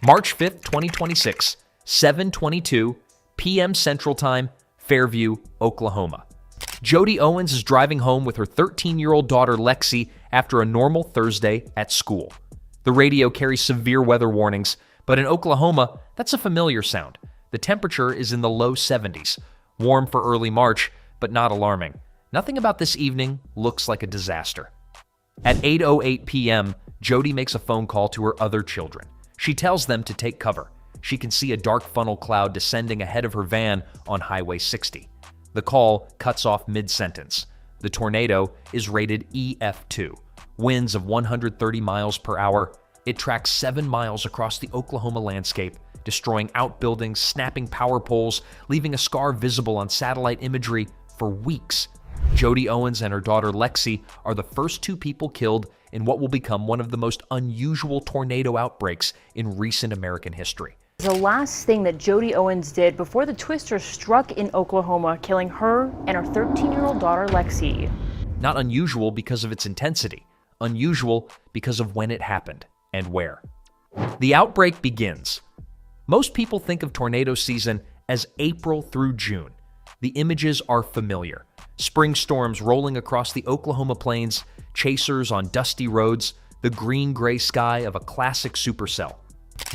March 5th, 2026, 7:22 p.m. Central Time, Fairview, Oklahoma. Jody Owens is driving home with her 13-year-old daughter Lexi after a normal Thursday at school. The radio carries severe weather warnings, but in Oklahoma, that's a familiar sound. The temperature is in the low 70s, warm for early March, but not alarming. Nothing about this evening looks like a disaster. At 8:08 p.m., Jody makes a phone call to her other children. She tells them to take cover. She can see a dark funnel cloud descending ahead of her van on Highway 60. The call cuts off mid-sentence. The tornado is rated EF2. Winds of 130 miles per hour. It tracks 7 miles across the Oklahoma landscape, destroying outbuildings, snapping power poles, leaving a scar visible on satellite imagery for weeks. Jody Owens and her daughter Lexi are the first 2 people killed in what will become one of the most unusual tornado outbreaks in recent American history. The last thing that Jody Owens did before the twister struck in Oklahoma, killing her and her 13-year-old daughter Lexi. Not unusual because of its intensity, unusual because of when it happened and where. The outbreak begins. Most people think of tornado season as April through June. The images are familiar. Spring storms rolling across the Oklahoma plains, chasers on dusty roads, the green-gray sky of a classic supercell.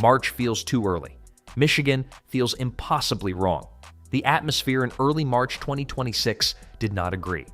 March feels too early. Michigan feels impossibly wrong. The atmosphere in early March 2026 did not agree.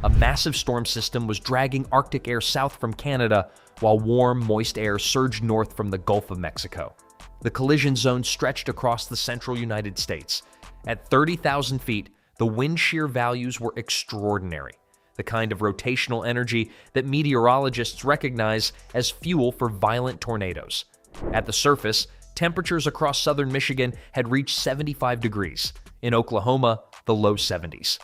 A massive storm system was dragging Arctic air south from Canada, while warm, moist air surged north from the Gulf of Mexico. The collision zone stretched across the central United States. At 30,000 feet, the wind shear values were extraordinary, the kind of rotational energy that meteorologists recognize as fuel for violent tornadoes. At the surface, temperatures across southern Michigan had reached 75 degrees. In Oklahoma, the low 70s.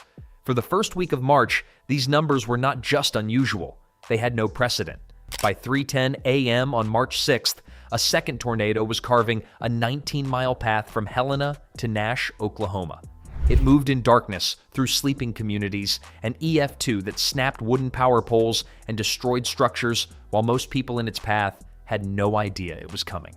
For the first week of March, these numbers were not just unusual, they had no precedent. By 3:10 a.m. on March 6th, a second tornado was carving a 19-mile path from Helena to Nash, Oklahoma. It moved in darkness through sleeping communities, an EF2 that snapped wooden power poles and destroyed structures, while most people in its path had no idea it was coming.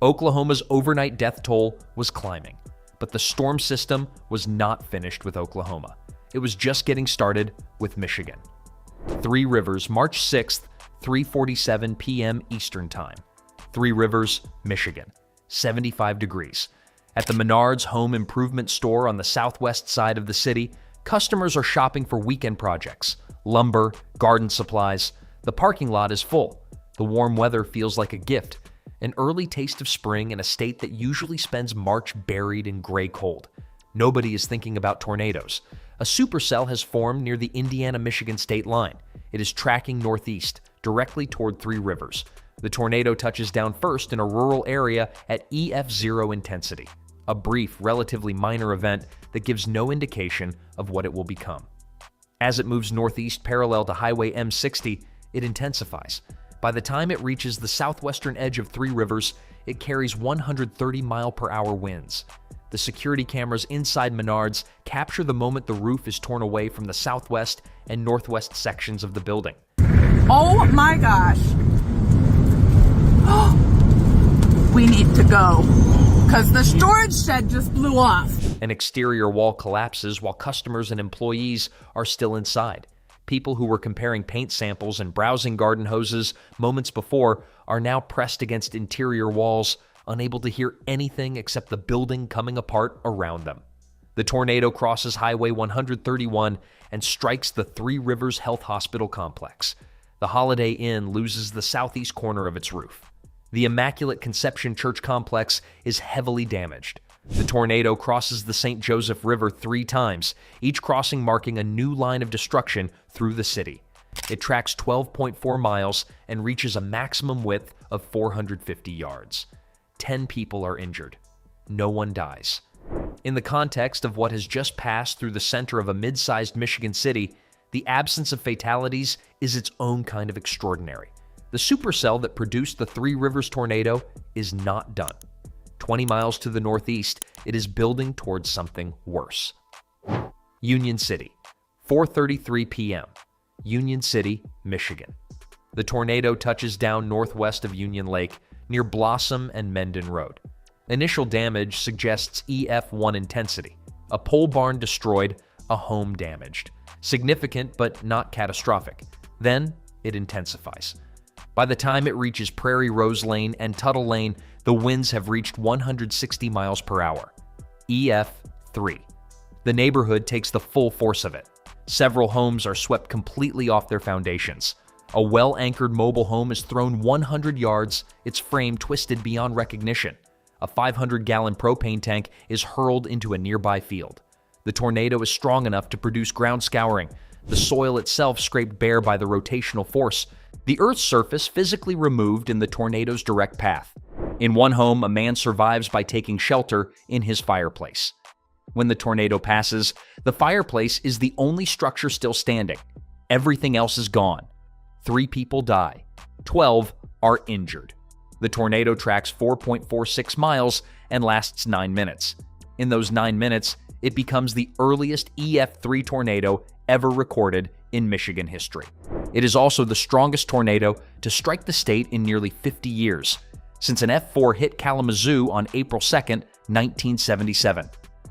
Oklahoma's overnight death toll was climbing, but the storm system was not finished with Oklahoma. It was just getting started with Michigan. Three Rivers, March 6th, 3:47 p.m. Eastern Time. Three Rivers, Michigan, 75 degrees. At the Menards home improvement store on the southwest side of the city, customers are shopping for weekend projects, lumber, garden supplies. The parking lot is full. The warm weather feels like a gift, an early taste of spring in a state that usually spends March buried in gray cold. Nobody is thinking about tornadoes. A supercell has formed near the Indiana-Michigan state line. It is tracking northeast, directly toward Three Rivers. The tornado touches down first in a rural area at EF0 intensity, a brief, relatively minor event that gives no indication of what it will become. As it moves northeast parallel to Highway M60, it intensifies. By the time it reaches the southwestern edge of Three Rivers, it carries 130-mile-per-hour winds. The security cameras inside Menards capture the moment the roof is torn away from the southwest and northwest sections of the building. Oh my gosh. We need to go, because the storage shed just blew off. An exterior wall collapses while customers and employees are still inside. People who were comparing paint samples and browsing garden hoses moments before are now pressed against interior walls, unable to hear anything except the building coming apart around them. The tornado crosses Highway 131 and strikes the Three Rivers Health Hospital complex. The Holiday Inn loses the southeast corner of its roof. The Immaculate Conception Church complex is heavily damaged. The tornado crosses the St. Joseph River 3 times, each crossing marking a new line of destruction through the city. It tracks 12.4 miles and reaches a maximum width of 450 yards. 10 people are injured. No one dies. In the context of what has just passed through the center of a mid-sized Michigan city, the absence of fatalities is its own kind of extraordinary. The supercell that produced the Three Rivers tornado is not done. 20 miles to the northeast, it is building towards something worse. Union City, 4:33 p.m. Union City, Michigan. The tornado touches down northwest of Union Lake, near Blossom and Mendon Road. Initial damage suggests EF1 intensity. A pole barn destroyed, a home damaged. Significant but not catastrophic. Then it intensifies. By the time it reaches Prairie Rose Lane and Tuttle Lane, the winds have reached 160 miles per hour. EF3. The neighborhood takes the full force of it. Several homes are swept completely off their foundations. A well-anchored mobile home is thrown 100 yards, its frame twisted beyond recognition. A 500-gallon propane tank is hurled into a nearby field. The tornado is strong enough to produce ground scouring, the soil itself scraped bare by the rotational force, the Earth's surface physically removed in the tornado's direct path. In one home, a man survives by taking shelter in his fireplace. When the tornado passes, the fireplace is the only structure still standing. Everything else is gone. 3 people die. 12 are injured. The tornado tracks 4.46 miles and lasts 9 minutes. In those 9 minutes, it becomes the earliest EF3 tornado ever recorded in Michigan history. It is also the strongest tornado to strike the state in nearly 50 years, since an F4 hit Kalamazoo on April 2, 1977.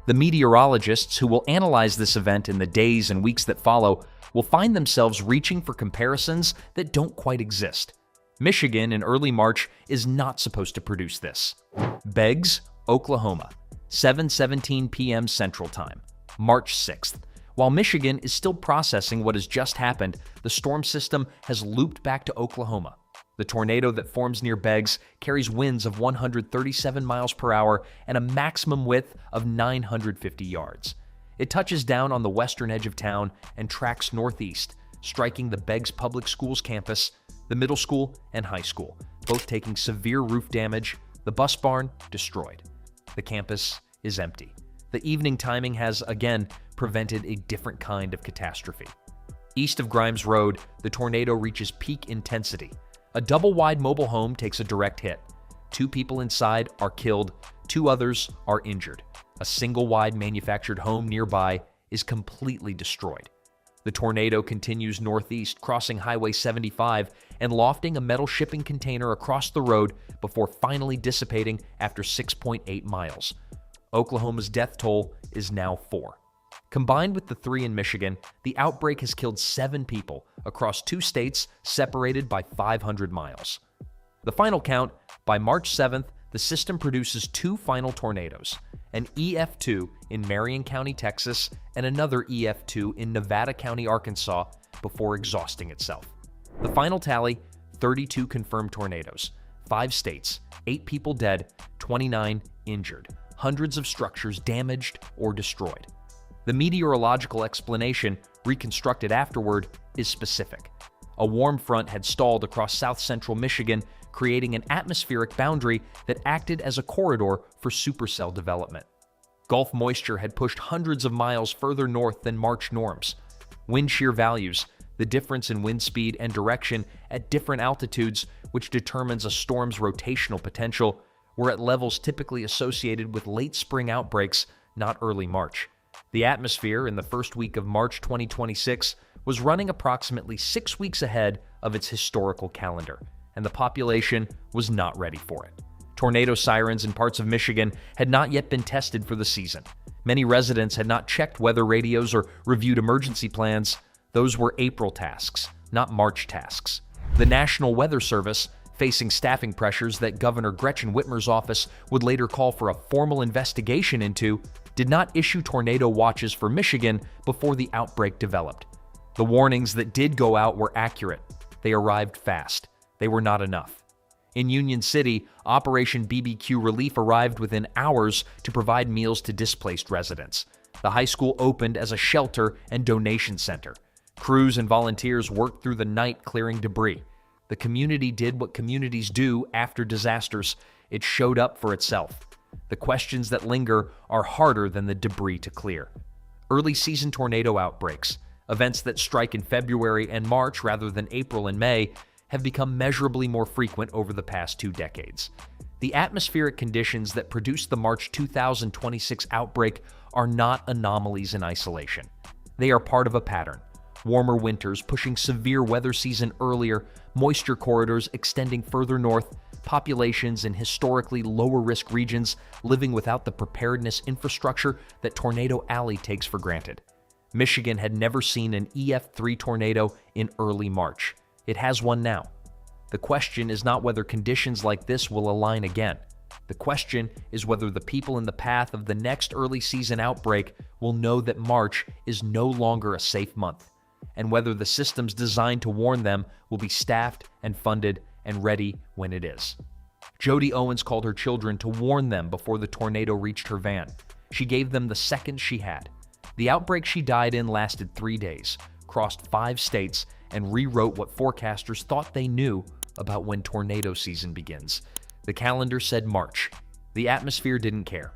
The meteorologists who will analyze this event in the days and weeks that follow will find themselves reaching for comparisons that don't quite exist. Michigan in early March is not supposed to produce this. Beggs, Oklahoma, 7:17 p.m. Central Time, March 6th. While Michigan is still processing what has just happened, the storm system has looped back to Oklahoma. The tornado that forms near Beggs carries winds of 137 miles per hour and a maximum width of 950 yards. It touches down on the western edge of town and tracks northeast, striking the Beggs Public Schools campus, the middle school and high school, both taking severe roof damage, the bus barn destroyed. The campus is empty. The evening timing has, again, prevented a different kind of catastrophe. East of Grimes Road, the tornado reaches peak intensity. A double-wide mobile home takes a direct hit. 2 people inside are killed, 2 others are injured. A single-wide manufactured home nearby is completely destroyed. The tornado continues northeast, crossing Highway 75 and lofting a metal shipping container across the road before finally dissipating after 6.8 miles. Oklahoma's death toll is now 4. Combined with the 3 in Michigan, the outbreak has killed 7 people across 2 states separated by 500 miles. The final count, by March 7th, the system produces 2 final tornadoes, an EF2 in Marion County, Texas, and another EF2 in Nevada County, Arkansas, before exhausting itself. The final tally, 32 confirmed tornadoes, 5 states, 8 people dead, 29 injured, hundreds of structures damaged or destroyed. The meteorological explanation, reconstructed afterward, is specific. A warm front had stalled across south-central Michigan, creating an atmospheric boundary that acted as a corridor for supercell development. Gulf moisture had pushed hundreds of miles further north than March norms. Wind shear values, the difference in wind speed and direction at different altitudes, which determines a storm's rotational potential, were at levels typically associated with late spring outbreaks, not early March. The atmosphere in the first week of March 2026 was running approximately 6 weeks ahead of its historical calendar, and the population was not ready for it. Tornado sirens in parts of Michigan had not yet been tested for the season. Many residents had not checked weather radios or reviewed emergency plans. Those were April tasks, not March tasks. The National Weather Service, facing staffing pressures that Governor Gretchen Whitmer's office would later call for a formal investigation into, did not issue tornado watches for Michigan before the outbreak developed. The warnings that did go out were accurate. They arrived fast. They were not enough. In Union City, Operation BBQ Relief arrived within hours to provide meals to displaced residents. The high school opened as a shelter and donation center. Crews and volunteers worked through the night clearing debris. The community did what communities do after disasters. It showed up for itself. The questions that linger are harder than the debris to clear. Early season tornado outbreaks, events that strike in February and March rather than April and May, have become measurably more frequent over the past 2 decades. The atmospheric conditions that produced the March 2026 outbreak are not anomalies in isolation. They are part of a pattern. Warmer winters pushing severe weather season earlier, moisture corridors extending further north, populations in historically lower-risk regions living without the preparedness infrastructure that Tornado Alley takes for granted. Michigan had never seen an EF3 tornado in early March. It has one now. The question is not whether conditions like this will align again. The question is whether the people in the path of the next early season outbreak will know that March is no longer a safe month, and whether the systems designed to warn them will be staffed and funded and ready when it is. Jody Owens called her children to warn them before the tornado reached her van. She gave them the seconds she had. The outbreak she died in lasted 3 days, crossed 5 states, and rewrote what forecasters thought they knew about when tornado season begins. The calendar said March. The atmosphere didn't care.